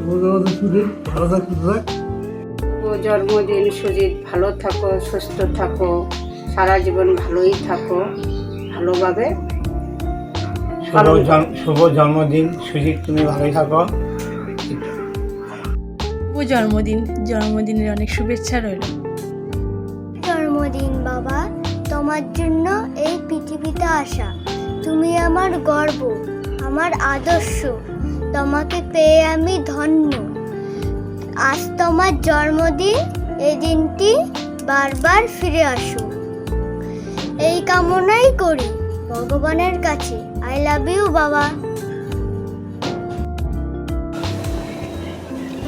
সুজিত, ভালো থাকতে থাক। ও জন্মদিন সুজিত, ভালো থাকো, সুস্থ থাকো, সারা জীবন ভালোই থাকো, ভালোভাবে শুভ জন্মদিন সুজিত, তুমি ভালোই থাকো। শুভ জন্মদিন, জন্মদিনের অনেক শুভেচ্ছা রইল। জন্মদিন বাবা, তোমার জন্য এই পৃথিবীতে আসা। তুমি আমার গর্ব, আমার আদর্শ। তোমাকে পেয়ে আমি ধন্য। আজ তোমার জন্মদিন, এই দিনটি বারবার ফিরে আসুক এই কামনাই করি ভগবানের কাছে। আই লাভ ইউ বাবা।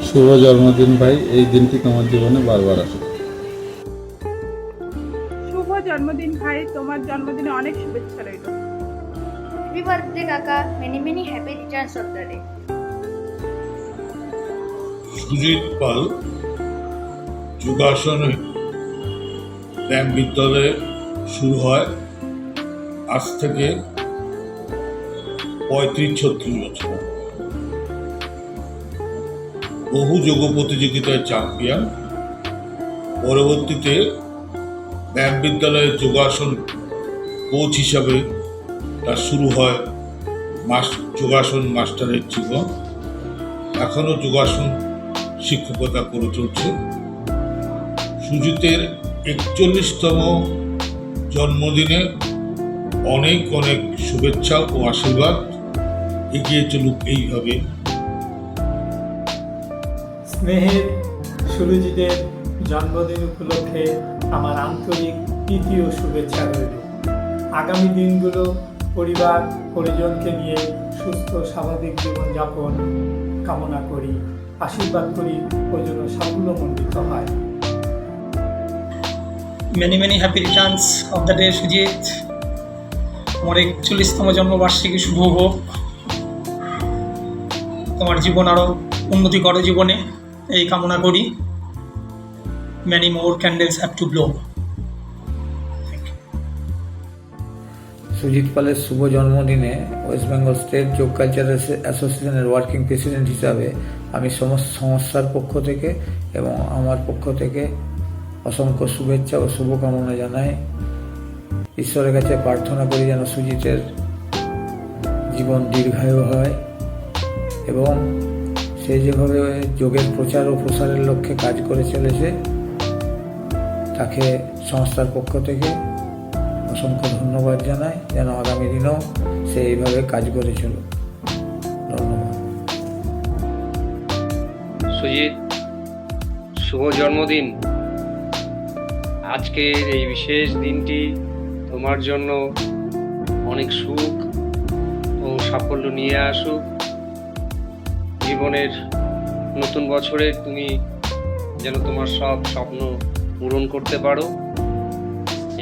শুভ জন্মদিন ভাই, এই দিনটি তোমার জীবনে বারবার আসে। শুভ জন্মদিন ভাই, তোমার জন্মদিনে অনেক শুভেচ্ছা রইল। হ্যাপি বার্থডে কাকা, many many happy returns of the day. Sujit Pal যোগাসন ব্যায়াম বিদ্যালয়ে শুরু হয় আজ থেকে 35-36 বছর। বহু যোগ প্রতিযোগিতায় চ্যাম্পিয়ন। পরবর্তীতে ব্যায়াম বিদ্যালয়ের যোগাসন কোচ হিসাবে তার শুরু হয় যোগাসন মাস্টারের জীবন। এখনও যোগাসন শিক্ষকতা করে চলছে। সুজিতের 41তম জন্মদিনে অনেক অনেক শুভেচ্ছা ও আশীর্বাদ। এগিয়ে চলুক এইভাবে। স্নেহের সুরজিতের জন্মদিন উপলক্ষে আমার আন্তরিক প্রীতি ও শুভেচ্ছা রইল। আগামী দিনগুলো পরিবার পরিজনকে নিয়ে সুস্থ স্বাভাবিক জীবনযাপন কামনা করি, আশীর্বাদ করি ও যেন সাফল্যমণ্ডিত হয়। Many many happy returns of the day Sujit. তোমার 41তম জন্মবার্ষিকী শুভ হোক। তোমার জীবন আরও উন্নতি করো জীবনে, এই কামনা করি। Many more candles have to blow. Sujit পালের শুভ জন্মদিনে ওয়েস্ট বেঙ্গল স্টেট যোগ কালচার অ্যাসোসিয়েশনের ওয়ার্কিং প্রেসিডেন্ট হিসাবে আমি সমস্ত সংস্থার পক্ষ থেকে এবং আমার পক্ষ থেকে অসংখ্য শুভেচ্ছা ও শুভকামনা জানাই। ঈশ্বরের কাছে প্রার্থনা করি যেন সুজিতের জীবন দীর্ঘায়ু হয় এবং সে যেভাবে যোগের প্রচার ও প্রসারের লক্ষ্যে কাজ করে চলেছে তাকে সংস্থার পক্ষ থেকে অসংখ্য ধন্যবাদ জানাই। যেন আগামী দিনেও সে এইভাবে কাজ করে চলুক। ধন্যবাদ। সুজিত, শুভ জন্মদিন। আজকের এই বিশেষ দিনটি তোমার জন্য অনেক সুখ ও সাফল্য নিয়ে আসুক। জীবনের নতুন বছরে তুমি যেন তোমার সব স্বপ্ন পূরণ করতে পারো,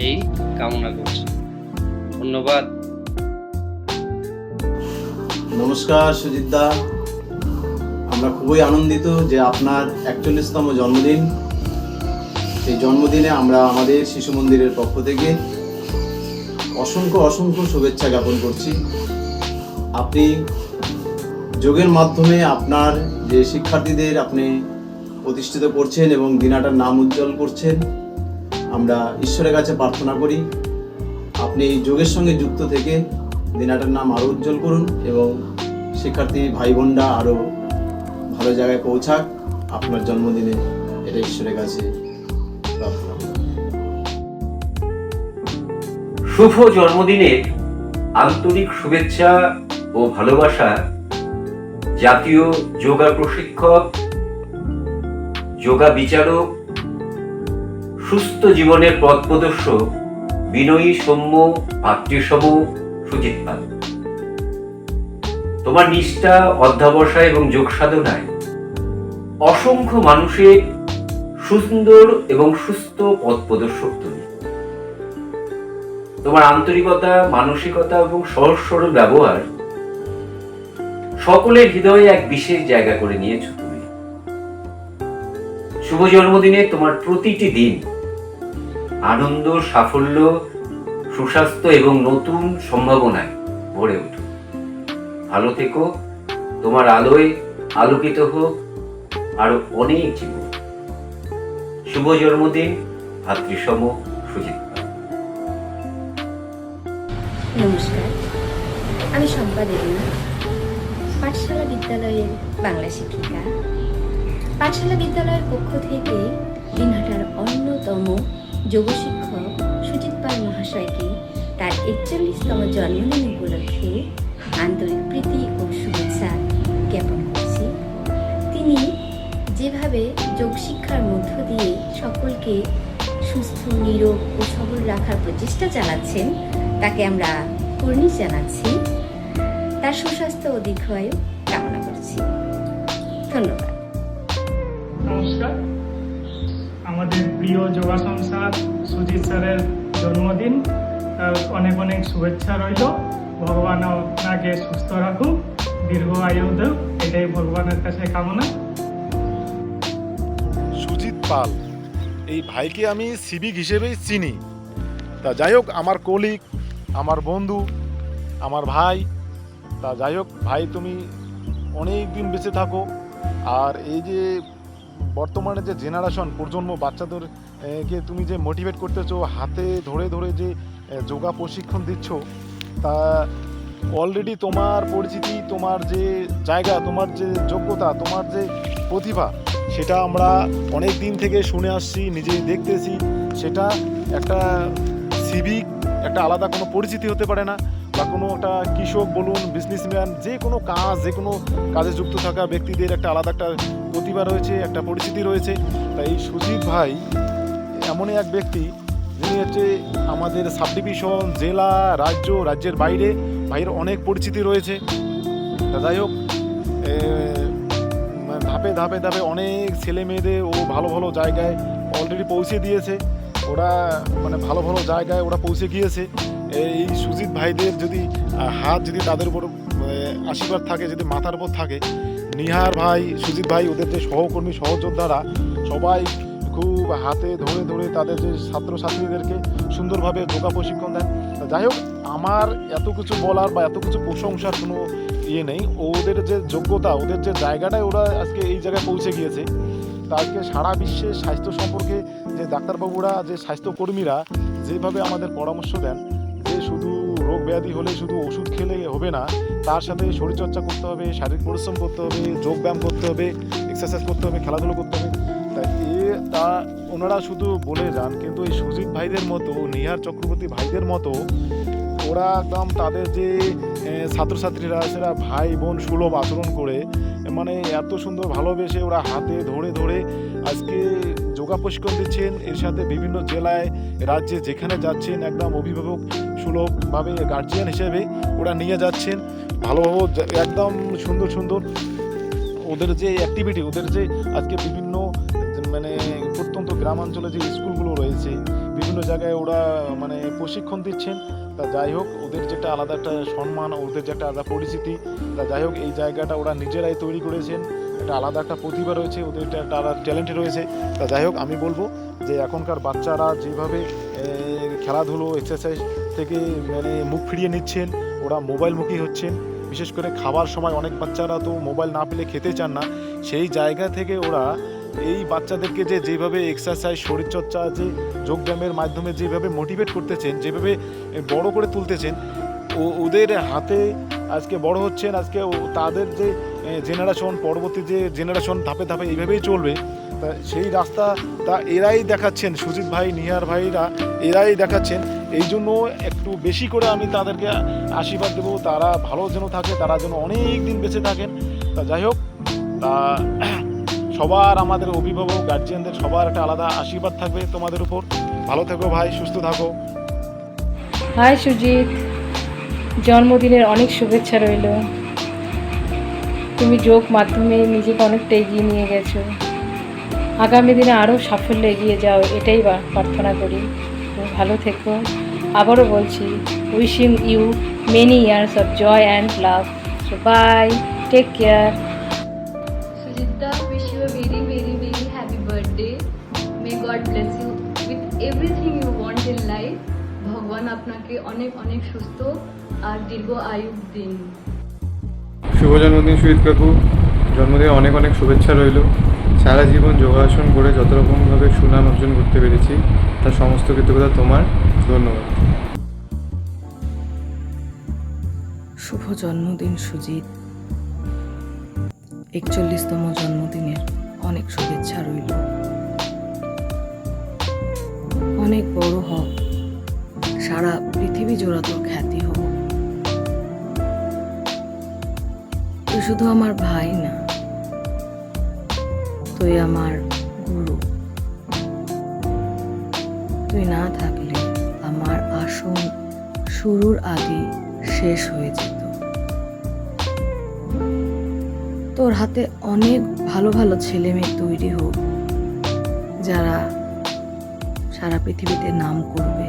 এই কামনা করছি। ধন্যবাদ। নমস্কার সুজিত দা, আমরা খুবই আনন্দিত যে আপনার 41তম জন্মদিন। এই জন্মদিনে আমরা আমাদের শিশু মন্দিরের পক্ষ থেকে অসংখ্য অসংখ্য শুভেচ্ছা জ্ঞাপন করছি। আপনি যোগের মাধ্যমে আপনার যে শিক্ষার্থীদের আপনি প্রতিষ্ঠিত করছেন এবং দিনাটার নাম উজ্জ্বল করছেন, আমরা ঈশ্বরের কাছে প্রার্থনা করি আপনি এই যোগের সঙ্গে যুক্ত থেকে দিনাটার নাম আরও উজ্জ্বল করুন এবং শিক্ষার্থী ভাই বোনরা আরও ভালো জায়গায় পৌঁছাক আপনার জন্মদিনে। এটা ঈশ্বরের কাছে প্রার্থনা করি। শুভ জন্মদিনের আন্তরিক শুভেচ্ছা ও ভালোবাসা জাতীয় যোগা প্রশিক্ষক, যোগা বিচারক, সুস্থ জীবনের পথ প্রদর্শক বিনয়ী সৌম্য ভাতৃসম সুজিত পাল। তোমার নিষ্ঠা, অধ্যাবসায় এবং যোগ সাধনায় অসংখ্য মানুষের সুন্দর এবং সুস্থ পথ প্রদর্শক তুমি। তোমার আন্তরিকতা, মানসিকতা এবং সহজ সরল ব্যবহার সকলের হৃদয়ে এক বিশেষ জায়গা করে নিয়েছ তুমি। শুভ জন্মদিনে তোমার প্রতিটি দিন আনন্দ, সাফল্য, সুস্বাস্থ্য এবং নতুন সম্ভাবনায় ভরে উঠুক। ভালো থেকো, তোমার আলোয় আলোকিত হোক আরো অনেক জীবন। শুভ জন্মদিন ভাতৃসম সুজিত পাল। নমস্কার, আমি শম্পা দেবী, পাঠশালা বিদ্যালয়ের বাংলা শিক্ষিকা। পাঠশালা বিদ্যালয়ের পক্ষ থেকে দিনহাটার অন্যতম যোগ শিক্ষক সুজিত পাল মহাশয়কে তার 41তম জন্মদিন উপলক্ষে আন্তরিক প্রীতি ও শুভেচ্ছা জ্ঞাপন করছি। তিনি যেভাবে যোগ শিক্ষার মধ্য দিয়ে সকলকে সুস্থ, নিরোগ ও সবল রাখার প্রচেষ্টা চালাচ্ছেন, তাকে আমরা কর্নিশ জানাচ্ছি। তার সুস্বাস্থ্য ও দীর্ঘায়ু কামনা করছি। ধন্যবাদ। নমস্কার, আমাদের প্রিয় যোগাসন স্যার সুজিত স্যারের জন্মদিন, অনেক অনেক শুভেচ্ছা রইল। ভগবান আপনাকে সুস্থ রাখুন, দীর্ঘ আয়ু দেব, এটাই ভগবানের কাছে কামনা। সুজিত পাল, এই ভাইকে আমি সিভিক হিসেবেই চিনি। তা যাই হোক, আমার কলিগ, আমার বন্ধু, আমার ভাই। তা যাই হোক ভাই, তুমি অনেক দিন বেঁচে থাকো। আর এই যে বর্তমানে যে জেনারেশন প্রজন্ম বাচ্চাদের কে তুমি যে মোটিভেট করতেছো, হাতে ধরে ধরে যে যোগা প্রশিক্ষণ দিচ্ছ, তা অলরেডি তোমার পরিচিতি, তোমার যে জায়গা, তোমার যে যোগ্যতা, তোমার যে প্রতিভা, সেটা আমরা অনেক দিন থেকে শুনে আসছি, নিজেই দেখতেছি। সেটা একটা সিভিক, একটা আলাদা কোনো পরিচিতি হতে পারে না, বা কোনো একটা কৃষক বলুন, বিজনেসম্যান, যে কোনো কাজ, যে কোনো কাজে যুক্ত থাকা ব্যক্তিদের একটা আলাদা একটা প্রতিভা রয়েছে, একটা পরিচিতি রয়েছে। তাই এই সুজিত ভাই এমনই এক ব্যক্তি যিনি হচ্ছে আমাদের সাব ডিভিশন, জেলা, রাজ্য, রাজ্যের বাইরে ভাইয়ের অনেক পরিচিতি রয়েছে। তা যাই হোক, ধাপে ধাপে ধাপে অনেক ছেলে মেয়েদের ও ভালো ভালো জায়গায় অলরেডি পৌঁছে দিয়েছে। ওরা মানে ভালো ভালো জায়গায় ওরা পৌঁছে গিয়েছে। এই সুজিত ভাইদের যদি হাত যদি তাদের উপর আশীর্বাদ থাকে, যদি মাথার উপর থাকে, নিহার ভাই, সুজিত ভাই, ওদের যে সহকর্মী সহযোদ্ধারা সবাই খুব হাতে ধরে ধরে তাদের যে ছাত্রছাত্রীদেরকে সুন্দরভাবে যোগা প্রশিক্ষণ দেন। যাই হোক, আমার এত কিছু বলার বা এত কিছু প্রশংসার কোনো ইয়ে নেই। ওদের যে যোগ্যতা, ওদের যে জায়গাটায় ওরা আজকে এই জায়গায় পৌঁছে গিয়েছে, তা আজকে সারা বিশ্বে স্বাস্থ্য সম্পর্কে যে ডাক্তারবাবুরা, যে স্বাস্থ্যকর্মীরা যেভাবে আমাদের পরামর্শ দেন, যে শুধু রোগ ব্যাধি হলে শুধু ওষুধ খেলে হবে না, তার সাথে শরীরচর্চা করতে হবে, শারীরিক পরিশ্রম করতে হবে, যোগব্যায়াম করতে হবে, এক্সারসাইজ করতে হবে, খেলাধুলো করতে হবে। তা ওনারা শুধু বলে যান, কিন্তু এই সুজিত ভাইদের মতো, নিহার চক্রবর্তী ভাইদের মতো ওরা একদম তাদের যে ছাত্রছাত্রীরা, সেরা ভাই বোন সুলভ আচরণ করে, মানে এত সুন্দর ভালোবেসে ওরা হাতে ধরে ধরে আজকে যোগা প্রশিক্ষণ দিচ্ছেন। এর সাথে বিভিন্ন জেলায়, রাজ্যে যেখানে যাচ্ছেন, একদম অভিভাবক সুলভভাবে গার্জিয়ান হিসেবে ওরা নিয়ে যাচ্ছেন। ভালোভাবে একদম সুন্দর সুন্দর ওদের যে অ্যাক্টিভিটি, ওদের যে আজকে বিভিন্ন মানে প্রত্যন্ত গ্রামাঞ্চলে যে স্কুলগুলো রয়েছে, বিভিন্ন জায়গায় ওরা মানে প্রশিক্ষণ দিচ্ছেন। তা যাই হোক, ওদের যেটা আলাদা একটা সম্মান, ওদের যে একটা আলাদা পরিচিতি, তা যাই হোক এই জায়গাটা ওরা নিজেরাই তৈরি করেছেন। একটা আলাদা একটা প্রতিভা রয়েছে, ওদের একটা আলাদা ট্যালেন্ট রয়েছে। তা যাই হোক, আমি বলবো যে এখনকার বাচ্চারা যেভাবে খেলাধুলো, এক্সারসাইজ থেকে মানে মুখ ফিরিয়ে নিচ্ছেন, ওরা মোবাইলমুখী হচ্ছেন। বিশেষ করে খাবার সময় অনেক বাচ্চারা তো মোবাইল না পেলে খেতে চান না। সেই জায়গা থেকে ওরা এই বাচ্চাদেরকে যেভাবে এক্সারসাইজ, শরীরচর্চা, যে যোগব্যায়ামের মাধ্যমে যেভাবে মোটিভেট করতেছেন, যেভাবে বড় করে তুলতেছেন, ওদের হাতে আজকে বড় হচ্ছেন। আজকে তাদের যে জেনারেশন, পরবর্তী যে জেনারেশন ধাপে ধাপে এইভাবেই চলবে। তা সেই রাস্তা তা এরাই দেখাচ্ছেন, সুজিত ভাই, নিহার ভাইরা এরাই দেখাচ্ছেন। এই জন্য একটু বেশি করে আমি তাদেরকে আশীর্বাদ দেবো, তারা ভালো যেন থাকে, তারা যেন অনেক দিন বেঁচে থাকেন। তা যাই হোক, তা সবার, আমাদের অভিভাবক, গার্জিয়ানদের সবার একটা আলাদা আশীর্বাদ থাকবে তোমাদের উপর। ভালো থেকো ভাই, সুস্থ থাকো। হাই সুজিত, জন্মদিনের অনেক শুভেচ্ছা রইল। তুমি যোগ মাধ্যমে নিজেকে অনেকটা এগিয়ে নিয়ে গেছো। আগামী দিনে আরও সাফল্য এগিয়ে যাও, এটাই প্রার্থনা করি। তুমি ভালো থেকো। আবারও বলছি, wishing you many years of joy and love. So bye, take care. Sujita, wish you a very, very, very happy birthday. May God bless you with everything you want in life. ভগবান আপনাকে অনেক অনেক সুস্থ আর দীর্ঘ আয়ু দিন। শুভ জন্মদিন সুজিত কাকু। জন্মদিনে অনেক অনেক শুভেচ্ছা রইল। সারা জীবন যোগাসন করে যত রকমভাবে সুনাম অর্জন করতে পেরেছি তার সমস্ত কৃতজ্ঞতা তোমার। ধন্যবাদ। শুভ জন্মদিন সুজিত। 41তম জন্মদিনের অনেক শুভেচ্ছা রইল। অনেক বড় হোক, সারা পৃথিবী জোড়া তোর খ্যাতি হোক। তুই শুধু আমার ভাই না, তুই আমার গুরু। তুই না থাকলে আমার আসন শুরুর আগে শেষ হয়ে যেত। তোর হাতে অনেক ভালো ভালো ছেলে মেয়ে তৈরি হোক, যারা সারা পৃথিবীতে নাম করবে,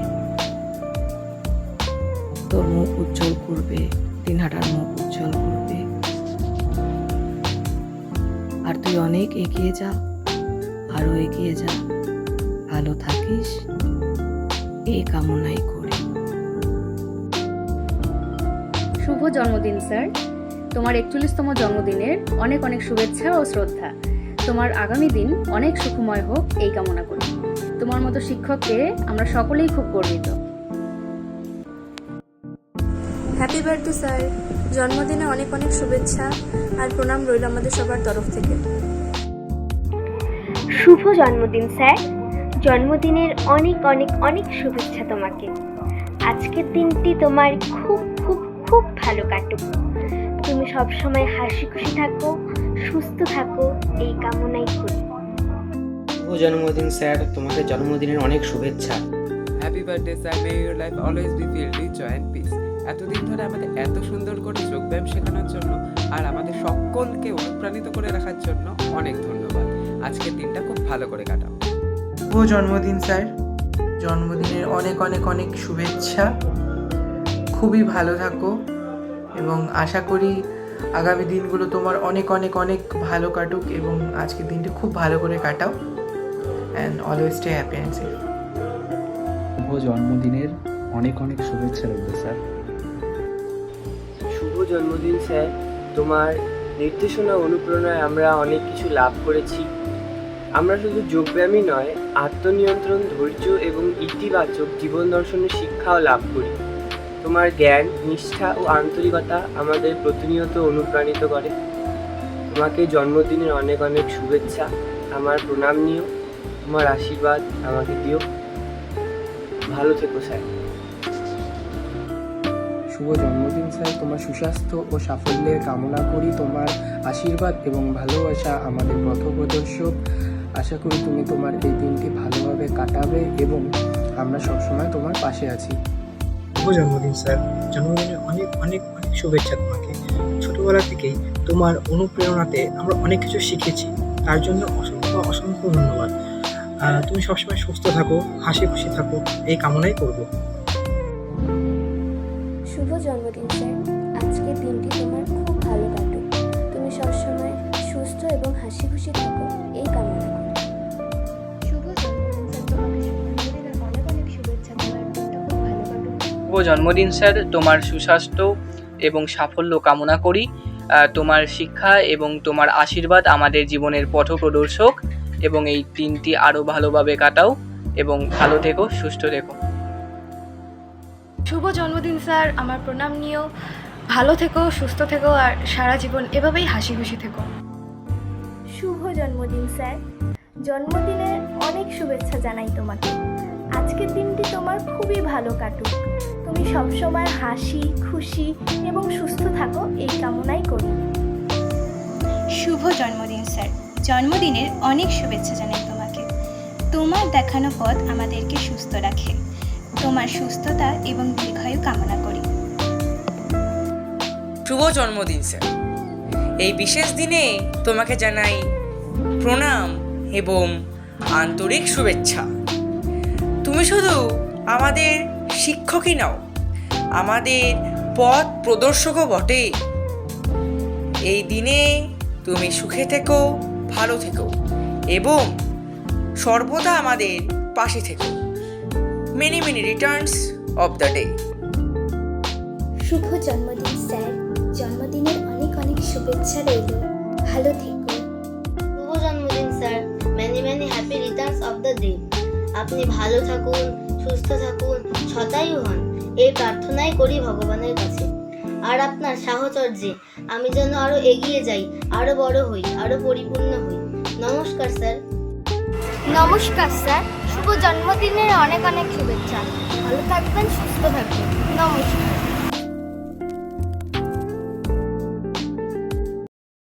তোর মুখ উজ্জ্বল করবে, দিনহাটার মুখ উজ্জ্বল করবে। আর তুই অনেক এগিয়ে যা, আরো এগিয়ে যা, ভালো থাকিস, এই কামনাই করি। শুভ জন্মদিন স্যার। তোমার 41তম জন্মদিনের অনেক অনেক শুভেচ্ছা ও শ্রদ্ধা। তোমার আগামী দিন অনেক সুখময় হোক, এই কামনা করি। তোমার মতো শিক্ষককে আমরা সকলেই খুব গর্বিত। Happy birthday sir. জন্মদিনে অনেক অনেক শুভেচ্ছা আর প্রণাম রইল আমাদের সবার তরফ থেকে। শুভ জন্মদিন স্যার। জন্মদিনের অনেক অনেক অনেক শুভেচ্ছা তোমাকে। আজকের দিনটি তোমার খুব খুব খুব ভালো কাটুক। তুমি সবসময় হাসি খুশি থাকো, সুস্থ থাকো, এই কামনাই করি। শুভ জন্মদিন স্যার। তোমাকে জন্মদিনের অনেক শুভেচ্ছা। Happy birthday sir. May your life always be filled with joy and peace. এতদিন ধরে আমাদের এত সুন্দর করে যোগব্যায়াম শেখানোর জন্য আর আমাদের সকলকে অনুপ্রাণিত করে রাখার জন্য অনেক ধন্যবাদ। আজকের দিনটা খুব ভালো করে কাটাও। শুভ জন্মদিন স্যার। জন্মদিনের অনেক অনেক অনেক শুভেচ্ছা। খুবই ভালো থাকো এবং আশা করি আগামী দিনগুলো তোমার অনেক অনেক অনেক ভালো কাটুক এবং আজকের দিনটি খুব ভালো করে কাটাও। And always stay happy and safe. শুভ জন্মদিনের অনেক অনেক শুভেচ্ছা রইল স্যার। শুভ জন্মদিন স্যার। তোমার নির্দেশনা অনুপ্রেরণায় আমরা অনেক কিছু লাভ করেছি। আমরা শুধু যোগব্যায়ামই নয়, আত্মনিয়ন্ত্রণ, ধৈর্য এবং ইতিবাচক জীবন দর্শনের শিক্ষাও লাভ করি। তোমার জ্ঞান, নিষ্ঠা ও আন্তরিকতা আমাদের প্রতিনিয়ত অনুপ্রাণিত করে। তোমাকে জন্মদিনের অনেক অনেক শুভেচ্ছা। আমার প্রণাম নিও, তোমার আশীর্বাদ আমাকে দিও। ভালো থেকো স্যার। শুভ জন্মদিন স্যার। তোমার সুস্বাস্থ্য ও সাফল্যের কামনা করি। তোমার আশীর্বাদ এবং ভালোবাসা আমাদের পথপ্রদর্শক। আশা করি তুমি তোমার এই দিনটি ভালোভাবে কাটাবে এবং আমরা সবসময় তোমার পাশে আছি। শুভ জন্মদিন স্যার। জন্মদিনের অনেক অনেক অনেক শুভেচ্ছা তোমাকে। ছোটবেলা থেকেই তোমার অনুপ্রেরণাতে আমরা অনেক কিছু শিখেছি, তার জন্য অসংখ্য অসংখ্য ধন্যবাদ। তুমি সবসময় সুস্থ থাকো, হাসি খুশি থাকো, এই কামনাই করব। শুভ জন্মদিন স্যার। আজকের দিনটি তোমার খুব ভালো কাটুক। তুমি সবসময় সুস্থ এবং হাসি খুশি থাকো, এই কামনা করি। শুভ জন্মদিন স্যার। তোমাকে জন্মদিনের অনেক অনেক শুভেচ্ছা। তোমার দিনটা খুব ভালো কাটুক। শুভ জন্মদিন স্যার। তোমার সুস্বাস্থ্য এবং সাফল্য কামনা করি। তোমার শিক্ষা এবং তোমার আশীর্বাদ আমাদের জীবনের পথপ্রদর্শক এবং এই দিনটি আরও ভালোভাবে কাটাও এবং ভালো থেকো, সুস্থ থেকো। শুভ জন্মদিন স্যার। আমার প্রণাম নিও, ভালো থেকো, সুস্থ থেকো আর সারা জীবন এভাবেই হাসি খুশি থেকো। শুভ জন্মদিন স্যার। জন্মদিনের অনেক শুভেচ্ছা জানাই তোমাকে। আজকের দিনটি তোমার খুবই ভালো কাটুক। তুমি সবসময় হাসি খুশি এবং সুস্থ থাকো, এই কামনাই করি। শুভ জন্মদিন স্যার। জন্মদিনের অনেক শুভেচ্ছা জানাই তোমাকে। তোমার দেখানো পথ আমাদেরকে সুস্থ রাখে। তোমার সুস্থতা এবং দীর্ঘায়ু কামনা করি। শুভ জন্মদিন স্যার। এই বিশেষ দিনে তোমাকে জানাই প্রণাম এবং আন্তরিক শুভেচ্ছা। তুমি শুধু আমাদের শিক্ষকই নাও, আমাদের পথ প্রদর্শকও বটে। এই দিনে তুমি সুখে থেকো, ভালো থেকো এবং সর্বদা আমাদের পাশে থেকো। Many many returns of the day. শুভ জন্মদিন স্যার। জন্মদিনের অনেক অনেক শুভেচ্ছা রইল। ভালো আপনি ভালো থাকুন, সুস্থ থাকুন, শতায়ু হন, এই প্রার্থনাই করি ভগবানের কাছে। আর আপনার সাহচর্যে আমি যেন আরো এগিয়ে যাই, আরো বড় হই, আরো পরিপূর্ণ হই। নমস্কার স্যার। নমস্কার স্যার, শুভ জন্মদিনের অনেক অনেক শুভেচ্ছা। ভালো থাকবেন, সুস্থ থাকবেন। নমস্কার।